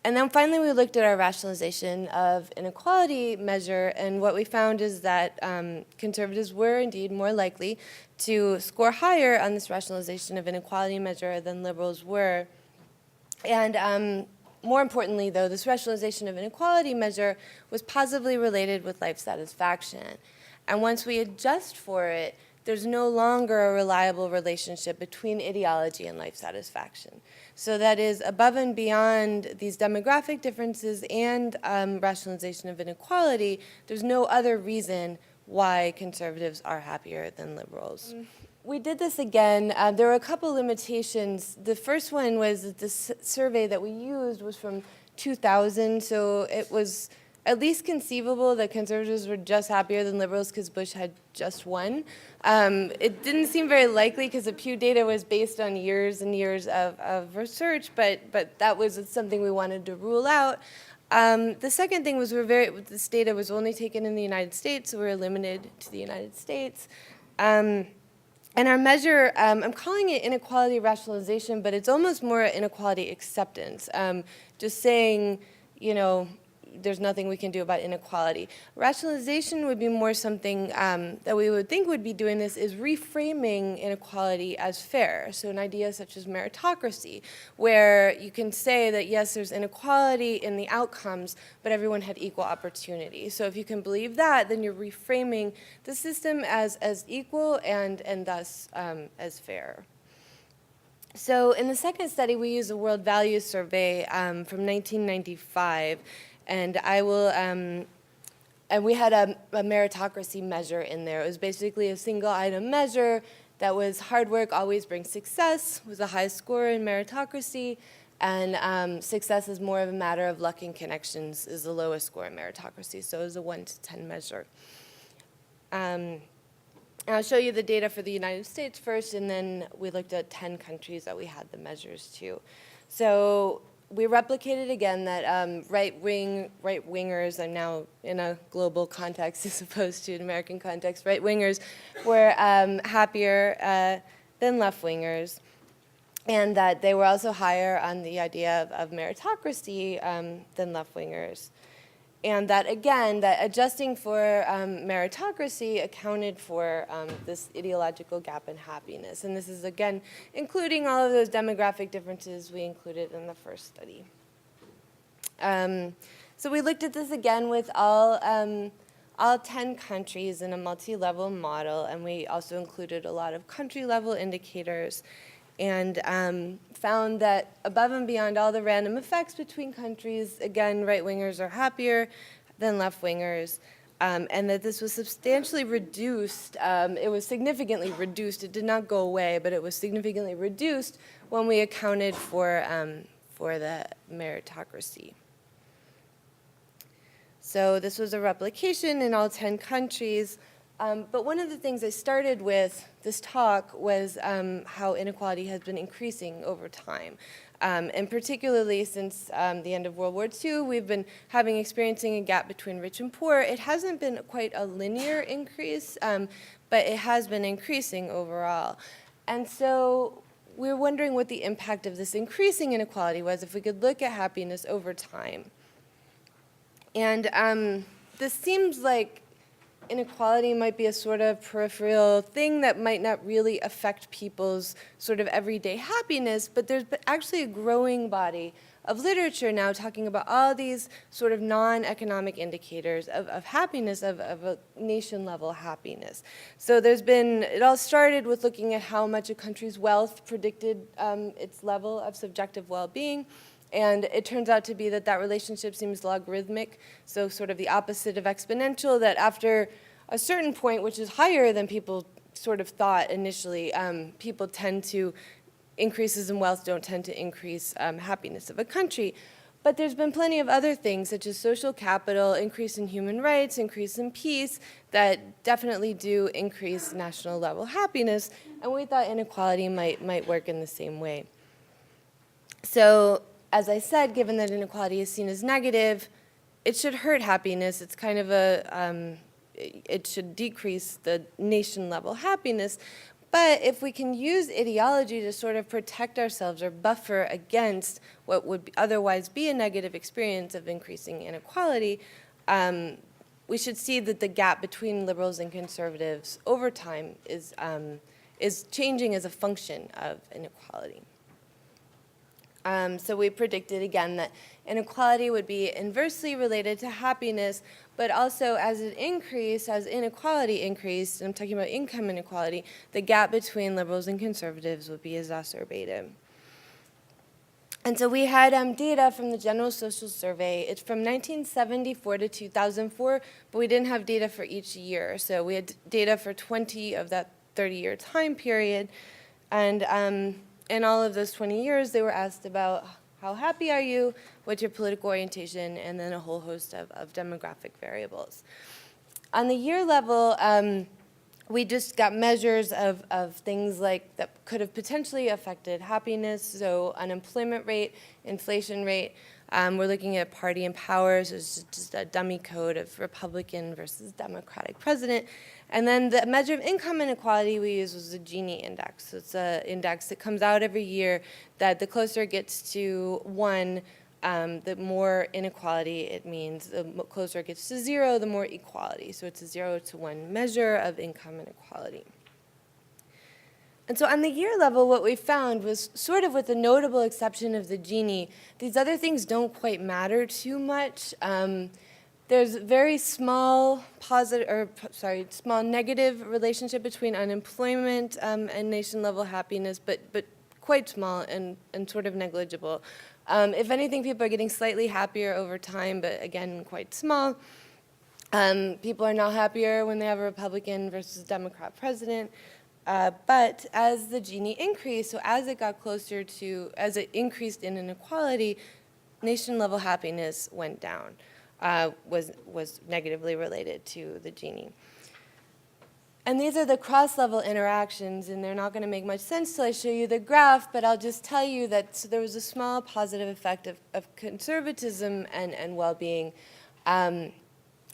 And then finally, we looked at our rationalization of inequality measure, and what we found is that conservatives were indeed more likely to score higher on this rationalization of inequality measure than liberals were. And more importantly, though, this rationalization of inequality measure was positively related with life satisfaction. And once we adjust for it, there's no longer a reliable relationship between ideology and life satisfaction. So that is above and beyond these demographic differences and rationalization of inequality, there's no other reason why conservatives are happier than liberals. We did this again. There were a couple limitations. The first one was that the survey that we used was from 2000, so it was at least conceivable that conservatives were just happier than liberals because Bush had just won. It didn't seem very likely because the Pew data was based on years and years of research, but that was something we wanted to rule out. The second thing was this data was only taken in the United States, so we were limited to the United States. And our measure, I'm calling it inequality rationalization, but it's almost more inequality acceptance. Just saying, you know, there's nothing we can do about inequality. Rationalization would be more something that we would think would be doing this is reframing inequality as fair. So an idea such as meritocracy, where you can say that yes, there's inequality in the outcomes, but everyone had equal opportunity. So if you can believe that, then you're reframing the system as equal and thus as fair. So in the second study, we used a World Values Survey from 1995. And and we had a meritocracy measure in there. It was basically a single item measure that was hard work always brings success, was a high score in meritocracy, and success is more of a matter of luck and connections is the lowest score in meritocracy. So it was a 1 to 10 measure. And I'll show you the data for the United States first, and then we looked at 10 countries that we had the measures to. So we replicated again that right-wingers, and now in a global context as opposed to an American context, right-wingers were happier than left-wingers, and that they were also higher on the idea of meritocracy than left-wingers. And that, again, that adjusting for meritocracy accounted for this ideological gap in happiness. And this is, again, including all of those demographic differences we included in the first study. So we looked at this again with all 10 countries in a multi-level model, and we also included a lot of country-level indicators, and found that above and beyond all the random effects between countries, again, right-wingers are happier than left-wingers, and that this was substantially reduced. It was significantly reduced. It did not go away, but it was significantly reduced when we accounted for the meritocracy. So this was a replication in all 10 countries. But one of the things I started with this talk was how inequality has been increasing over time. And particularly since the end of World War II, we've been experiencing a gap between rich and poor. It hasn't been quite a linear increase, but it has been increasing overall. And so we're wondering what the impact of this increasing inequality was if we could look at happiness over time. And this seems like inequality might be a sort of peripheral thing that might not really affect people's sort of everyday happiness, but there's actually a growing body of literature now talking about all these sort of non-economic indicators of happiness, of a nation-level happiness. So it all started with looking at how much a country's wealth predicted its level of subjective well-being. And it turns out to be that relationship seems logarithmic, so sort of the opposite of exponential, that after a certain point, which is higher than people sort of thought initially, increases in wealth don't tend to increase happiness of a country. But there's been plenty of other things, such as social capital, increase in human rights, increase in peace, that definitely do increase national level happiness, and we thought inequality might work in the same way. So, as I said, given that inequality is seen as negative, it should hurt happiness. It's kind of it should decrease the nation-level happiness. But if we can use ideology to sort of protect ourselves or buffer against what would otherwise be a negative experience of increasing inequality, we should see that the gap between liberals and conservatives over time is changing as a function of inequality. So we predicted, again, that inequality would be inversely related to happiness, but also as inequality increased, and I'm talking about income inequality, the gap between liberals and conservatives would be exacerbated. And so we had data from the General Social Survey. It's from 1974 to 2004, but we didn't have data for each year. So we had data for 20 of that 30-year time period. And in all of those 20 years, they were asked about how happy are you, what's your political orientation, and then a whole host of demographic variables. On the year level, we just got measures of things like that could have potentially affected happiness, so unemployment rate, inflation rate. We're looking at party and power, so it's just a dummy code of Republican versus Democratic president. And then the measure of income inequality we used was the Gini index. So it's an index that comes out every year that the closer it gets to 1, the more inequality it means. The closer it gets to 0, the more equality. So it's a 0 to 1 measure of income inequality. And so on the year level, what we found was, sort of with the notable exception of the Gini, these other things don't quite matter too much. There's very small small negative relationship between unemployment and nation-level happiness, but quite small and sort of negligible. If anything, people are getting slightly happier over time, but again, quite small. People are now happier when they have a Republican versus Democrat president. But as the Gini increased, so as it got closer to, as it increased in inequality, nation-level happiness went down. Was negatively related to the Gini. And these are the cross-level interactions, and they're not going to make much sense till I show you the graph, but I'll just tell you that there was a small positive effect of conservatism and well-being. And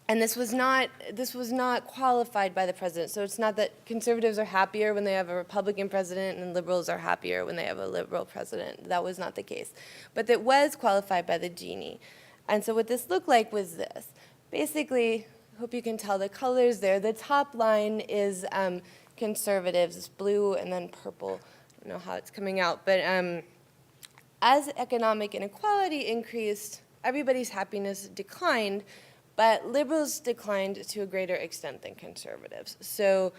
this was not qualified by the president. So it's not that conservatives are happier when they have a Republican president and liberals are happier when they have a liberal president. That was not the case. But it was qualified by the Gini. And so what this looked like was this. Basically, I hope you can tell the colors there. The top line is conservatives. It's blue and then purple. I don't know how it's coming out. But as economic inequality increased, everybody's happiness declined, but liberals declined to a greater extent than conservatives. So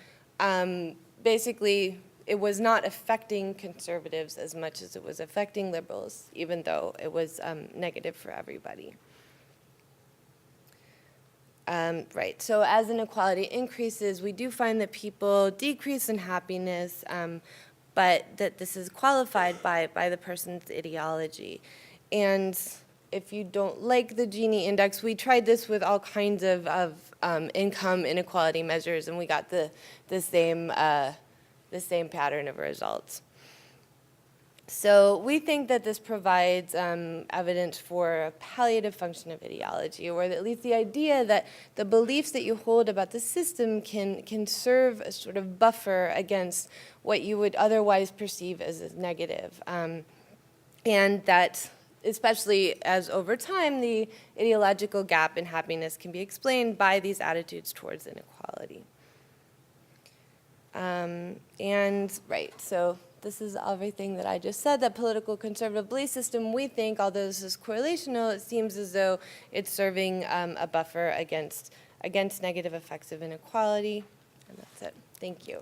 basically, it was not affecting conservatives as much as it was affecting liberals, even though it was negative for everybody. Right, so as inequality increases, we do find that people decrease in happiness, but that this is qualified by the person's ideology. And if you don't like the Gini index, we tried this with all kinds of income inequality measures, and we got the same pattern of results. So we think that this provides evidence for a palliative function of ideology, or at least the idea that the beliefs that you hold about the system can serve a sort of buffer against what you would otherwise perceive as negative. And that, especially as over time, the ideological gap in happiness can be explained by these attitudes towards inequality. So this is everything that I just said. That political conservative belief system, we think, although this is correlational, it seems as though it's serving a buffer against negative effects of inequality. And that's it. Thank you.